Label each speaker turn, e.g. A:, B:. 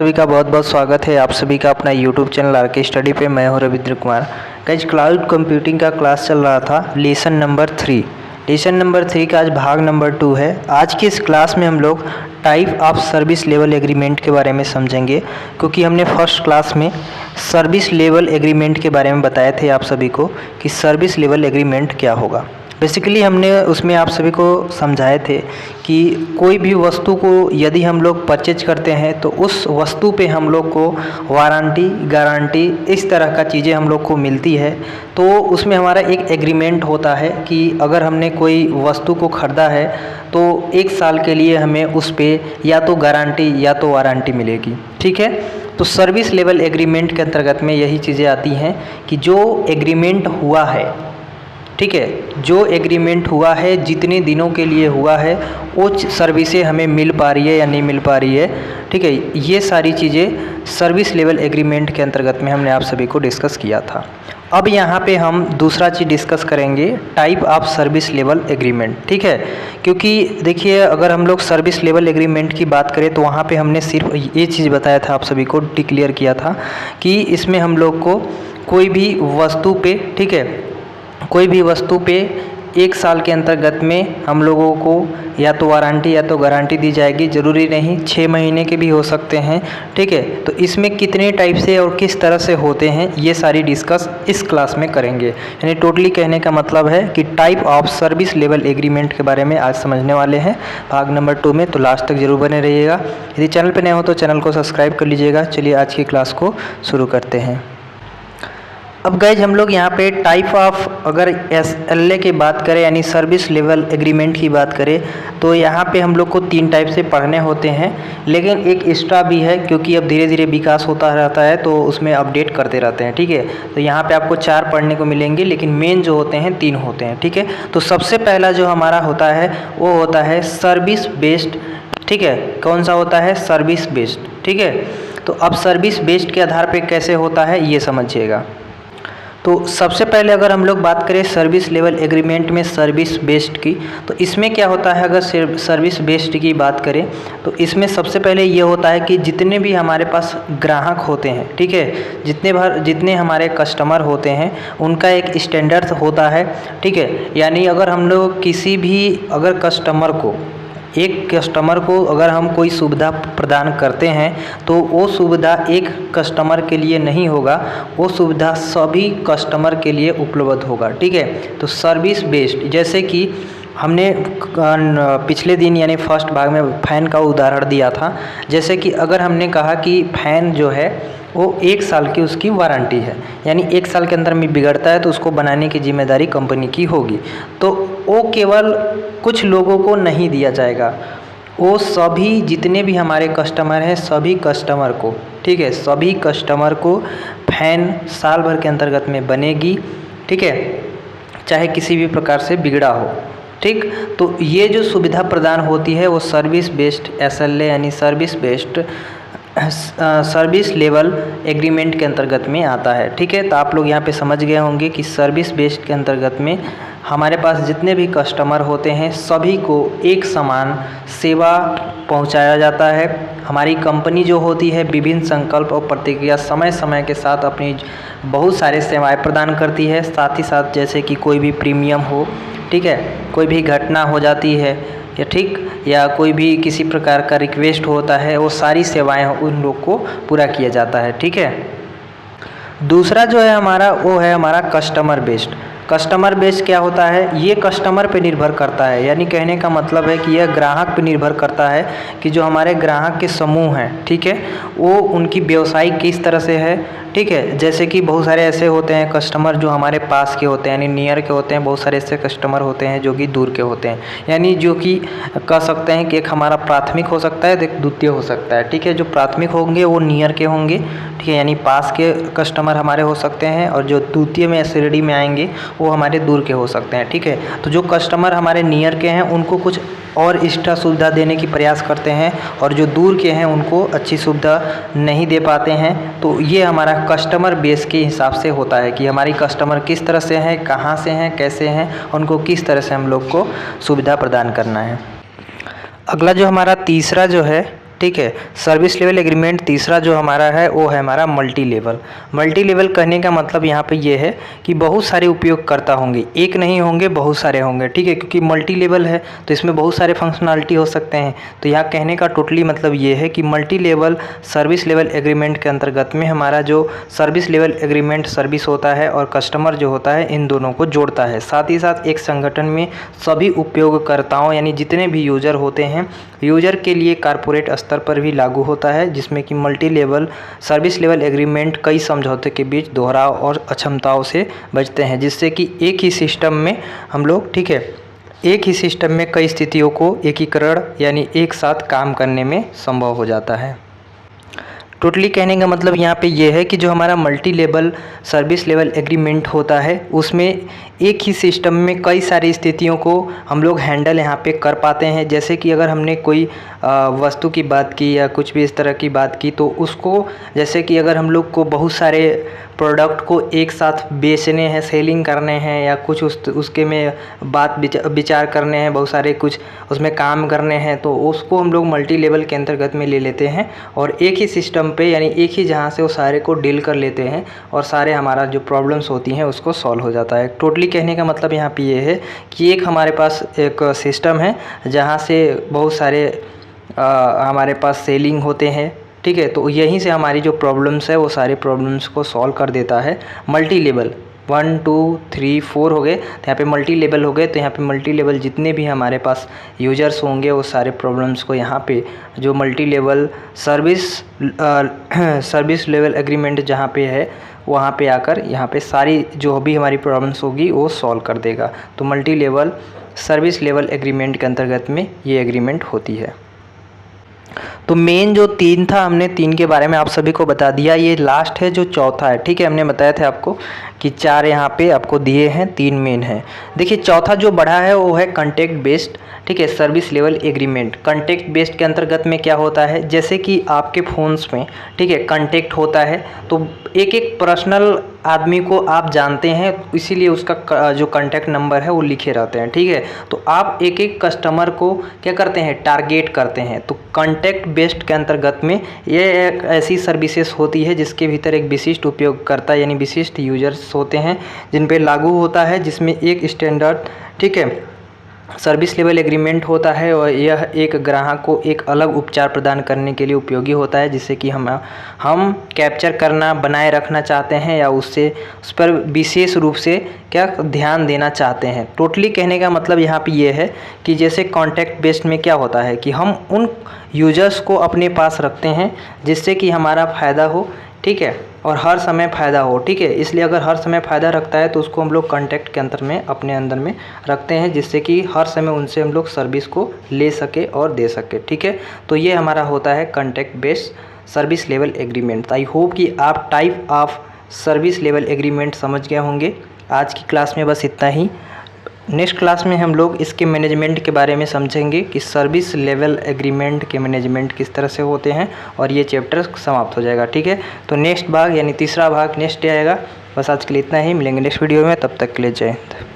A: सभी का बहुत बहुत स्वागत है। आप सभी का अपना YouTube चैनल आर के स्टडी पे। मैं हूं Ravindra Kumar. Guys, cloud computing का क्लास चल रहा था, लेसन नंबर 3। लेसन नंबर 3 का आज भाग नंबर 2 है। आज की इस क्लास में हम लोग type of service level agreement के बारे में समझेंगे, क्योंकि हमने फर्स्ट क्लास में सर्विस लेवल एग्रीमेंट के बारे में बताए थे आप सभी को कि सर्विस लेवल एग्रीमेंट क्या होगा। बेसिकली हमने उसमें आप सभी को समझाए थे कि कोई भी वस्तु को यदि हम लोग परचेज करते हैं तो उस वस्तु पे हम लोग को वारंटी, गारंटी, इस तरह का चीज़ें हम लोग को मिलती है। तो उसमें हमारा एक एग्रीमेंट होता है कि अगर हमने कोई वस्तु को ख़रीदा है तो 1 साल के लिए हमें उस पे या तो गारंटी या तो वारंटी मिलेगी। ठीक है, तो सर्विस लेवल एग्रीमेंट के अंतर्गत में यही चीज़ें आती हैं कि जो एग्रीमेंट हुआ है, ठीक है, जो एग्रीमेंट हुआ है, जितने दिनों के लिए हुआ है, वो सर्विसें हमें मिल पा रही है या नहीं मिल पा रही है। ठीक है, ये सारी चीज़ें सर्विस लेवल एग्रीमेंट के अंतर्गत में हमने आप सभी को डिस्कस किया था। अब यहाँ पे हम दूसरा चीज़ डिस्कस करेंगे, type of service level agreement. ठीक है, क्योंकि देखिए, अगर हम लोग सर्विस लेवल एग्रीमेंट की बात करें तो वहाँ पे हमने सिर्फ ये चीज़ बताया था, आप सभी को डिक्लेयर किया था कि इसमें हम लोग को कोई भी वस्तु पे, ठीक है, कोई भी वस्तु पे 1 साल के अंतर्गत में हम लोगों को या तो वारंटी या तो गारंटी दी जाएगी। ज़रूरी नहीं 6 महीने के भी हो सकते हैं। ठीक है, तो इसमें कितने टाइप से और किस तरह से होते हैं ये सारी डिस्कस इस क्लास में करेंगे। यानी टोटली कहने का मतलब है कि type of service level agreement के बारे में आज समझने वाले हैं भाग नंबर 2 में। तो लास्ट तक जरूर बने रहिएगा। यदि चैनल पर नए हो तो चैनल को सब्सक्राइब कर लीजिएगा। चलिए आज की क्लास को शुरू करते हैं। अब गाइज, हम लोग यहाँ पे टाइप ऑफ अगर SLA की बात करें यानी सर्विस लेवल एग्रीमेंट की बात करें तो यहाँ पे हम लोग को 3 टाइप से पढ़ने होते हैं, लेकिन एक एक्स्ट्रा भी है क्योंकि अब धीरे धीरे विकास होता रहता है तो उसमें अपडेट करते रहते हैं। ठीक है, तो यहाँ पे आपको 4 पढ़ने को मिलेंगे, लेकिन मेन जो होते हैं 3 होते हैं। ठीक है, तो सबसे पहला जो हमारा होता है वो होता है सर्विस बेस्ड। ठीक है, कौन सा होता है? Service based. ठीक है, तो अब सर्विस बेस्ड के आधार पर कैसे होता है ये समझिएगा। तो सबसे पहले अगर हम लोग बात करें सर्विस लेवल एग्रीमेंट में सर्विस बेस्ड की, तो इसमें क्या होता है? अगर सर्विस बेस्ड की बात करें तो इसमें सबसे पहले ये होता है कि जितने भी हमारे पास ग्राहक होते हैं, ठीक है, जितने हमारे कस्टमर होते हैं उनका एक स्टैंडर्ड होता है। ठीक है, यानी अगर हम लोग किसी भी अगर कस्टमर को अगर हम कोई सुविधा प्रदान करते हैं तो वो सुविधा एक कस्टमर के लिए नहीं होगा, वो सुविधा सभी कस्टमर के लिए उपलब्ध होगा। ठीक है, तो सर्विस बेस्ड, जैसे कि हमने पिछले दिन यानी फर्स्ट भाग में फ़ैन का उदाहरण दिया था। जैसे कि अगर हमने कहा कि फ़ैन जो है वो 1 साल की उसकी वारंटी है, यानी 1 साल के अंदर में बिगड़ता है तो उसको बनाने की जिम्मेदारी कंपनी की होगी, तो वो केवल कुछ लोगों को नहीं दिया जाएगा, वो सभी जितने भी हमारे कस्टमर हैं सभी कस्टमर को, ठीक है, सभी कस्टमर को फ़ैन साल भर के अंतर्गत में बनेगी। ठीक है, चाहे किसी भी प्रकार से बिगड़ा हो। ठीक, तो ये जो सुविधा प्रदान होती है वो सर्विस बेस्ड SLA यानी service based service level agreement के अंतर्गत में आता है। ठीक है, तो आप लोग यहाँ पे समझ गए होंगे कि सर्विस बेस्ड के अंतर्गत में हमारे पास जितने भी कस्टमर होते हैं सभी को एक समान सेवा पहुँचाया जाता है। हमारी कंपनी जो होती है विभिन्न संकल्प और प्रतिक्रिया समय समय के साथ अपनी बहुत सारे सेवाएं प्रदान करती है। साथ ही साथ जैसे कि कोई भी प्रीमियम हो, ठीक है, कोई भी घटना हो जाती है या ठीक, या कोई भी किसी प्रकार का रिक्वेस्ट होता है, वो सारी सेवाएं उन लोग को पूरा किया जाता है। ठीक है, दूसरा जो है हमारा वो है हमारा कस्टमर बेस्ड। कस्टमर बेस्ड क्या होता है? ये कस्टमर पे निर्भर करता है, यानी कहने का मतलब है कि यह ग्राहक पे निर्भर करता है कि जो हमारे ग्राहक के समूह हैं, ठीक है, वो उनकी व्यवसाय किस तरह से है। ठीक है, जैसे कि बहुत सारे ऐसे होते हैं कस्टमर जो हमारे पास के होते हैं यानी नियर के होते हैं, बहुत सारे ऐसे कस्टमर होते हैं जो कि दूर के होते हैं, यानी जो कि कह सकते हैं कि एक हमारा प्राथमिक हो सकता है, एक द्वितीय हो सकता है। ठीक है, जो प्राथमिक होंगे वो नियर के होंगे, ठीक है, यानी पास के कस्टमर हमारे हो सकते हैं, और जो द्वितीय में श्रेणी में आएंगे वो हमारे दूर के हो सकते हैं। ठीक है, तो जो कस्टमर हमारे नियर के हैं उनको कुछ और एक्स्ट्रा सुविधा देने की प्रयास करते हैं, और जो दूर के हैं उनको अच्छी सुविधा नहीं दे पाते हैं। तो ये हमारा कस्टमर बेस के हिसाब से होता है कि हमारी कस्टमर किस तरह से हैं, कहाँ से हैं, कैसे हैं, उनको किस तरह से हम लोग को सुविधा प्रदान करना है। अगला जो हमारा तीसरा जो है, ठीक है। सर्विस लेवल एग्रीमेंट तीसरा जो हमारा है वो है हमारा मल्टी लेवल। मल्टी लेवल कहने का मतलब यहाँ पे ये है कि बहुत सारे उपयोगकर्ता होंगे, एक नहीं होंगे, बहुत सारे होंगे, ठीक है, क्योंकि मल्टी लेवल है तो इसमें बहुत सारे फंक्शनलिटी हो सकते हैं। तो यहाँ कहने का टोटली मतलब ये है कि multi level service level agreement के अंतर्गत में हमारा जो सर्विस लेवल एग्रीमेंट सर्विस होता है और कस्टमर जो होता है इन दोनों को जोड़ता है। साथ ही साथ एक संगठन में सभी उपयोगकर्ताओं यानी जितने भी यूजर होते हैं, यूजर के लिए कॉर्पोरेट स्तर पर भी लागू होता है, जिसमें कि multi level service level agreement कई समझौते के बीच दोहराव और अक्षमताओं से बचते हैं, जिससे कि एक ही सिस्टम में हम लोग, ठीक है, एक ही सिस्टम में कई स्थितियों को एकीकरण यानी एक साथ काम करने में संभव हो जाता है। टोटली कहने का मतलब यहाँ पे ये है कि जो हमारा multi level service level agreement होता है उसमें एक ही सिस्टम में कई सारी स्थितियों को हम लोग हैंडल यहाँ पे कर पाते हैं। जैसे कि अगर हमने कोई वस्तु की बात की या कुछ भी इस तरह की बात की तो उसको, जैसे कि अगर हम लोग को बहुत सारे प्रोडक्ट को एक साथ बेचने हैं, सेलिंग करने हैं या कुछ उसके में बात विचार करने हैं, बहुत सारे कुछ उसमें काम करने हैं, तो उसको हम लोग मल्टी लेवल के अंतर्गत में ले लेते हैं और एक ही सिस्टम पे यानी एक ही जहाँ से वो सारे को डील कर लेते हैं और सारे हमारा जो प्रॉब्लम्स होती हैं उसको सॉल्व हो जाता है। टोटली कहने का मतलब यहाँ पे ये है कि एक हमारे पास एक सिस्टम है जहाँ से बहुत सारे हमारे पास सेलिंग होते हैं, ठीक है, तो यहीं से हमारी जो प्रॉब्लम्स है वो सारे प्रॉब्लम्स को सॉल्व कर देता है मल्टी लेवल। 1 2 3 4 हो गए, तो यहाँ पे मल्टी लेवल हो गए, तो यहाँ पे मल्टी लेवल जितने भी हमारे पास यूजर्स होंगे वो सारे प्रॉब्लम्स को यहाँ पे जो multi level service level agreement जहाँ पे है वहाँ पे आकर यहाँ पे सारी जो भी हमारी प्रॉब्लम्स होगी वो सॉल्व कर देगा। तो multi level service level agreement के अंतर्गत में ये एग्रीमेंट होती है। तो मेन जो 3 था, हमने 3 के बारे में आप सभी को बता दिया। ये लास्ट है जो चौथा है, ठीक है, हमने बताया था आपको कि 4 यहाँ पे आपको दिए हैं, 3 मेन है। देखिए चौथा जो बढ़ा है वो है कॉन्ट्रैक्ट बेस्ड, ठीक है, service level agreement. Contract based के अंतर्गत में क्या होता है, जैसे कि आपके फ़ोन्स में, ठीक है, कॉन्टैक्ट होता है तो एक एक पर्सनल आदमी को आप जानते हैं, इसीलिए उसका जो कॉन्टैक्ट नंबर है वो लिखे रहते हैं, ठीक है। तो आप एक एक कस्टमर को क्या करते हैं, टारगेट करते हैं। तो कॉन्टैक्ट बेस्ड के अंतर्गत में ये एक ऐसी सर्विसेज होती है जिसके भीतर एक विशिष्ट उपयोगकर्ता यानी विशिष्ट यूजर्स होते हैं जिन पे लागू होता है, जिसमें एक स्टैंडर्ड, ठीक है, सर्विस लेवल एग्रीमेंट होता है और यह एक ग्राहक को एक अलग उपचार प्रदान करने के लिए उपयोगी होता है, जिससे कि हम कैप्चर करना बनाए रखना चाहते हैं या उस पर विशेष रूप से क्या ध्यान देना चाहते हैं। टोटली कहने का मतलब यहाँ पे ये है कि जैसे कॉन्टैक्ट बेस्ड में क्या होता है कि हम उन यूजर्स को अपने पास रखते हैं जिससे कि हमारा फ़ायदा हो, ठीक है, और हर समय फ़ायदा हो, ठीक है। इसलिए अगर हर समय फ़ायदा रखता है तो उसको हम लोग कॉन्टैक्ट के अंतर में अपने अंदर में रखते हैं, जिससे कि हर समय उनसे हम लोग सर्विस को ले सके और दे सके, ठीक है। तो ये हमारा होता है contact based service level agreement. I hope कि आप type of service level agreement समझ गए होंगे। आज की क्लास में बस इतना ही। नेक्स्ट क्लास में हम लोग इसके मैनेजमेंट के बारे में समझेंगे कि सर्विस लेवल एग्रीमेंट के मैनेजमेंट किस तरह से होते हैं और ये चैप्टर समाप्त हो जाएगा, ठीक है। तो नेक्स्ट भाग यानी तीसरा भाग नेक्स्ट डे आएगा। बस आज के लिए इतना ही, मिलेंगे नेक्स्ट वीडियो में, तब तक के लिए जय हिंद।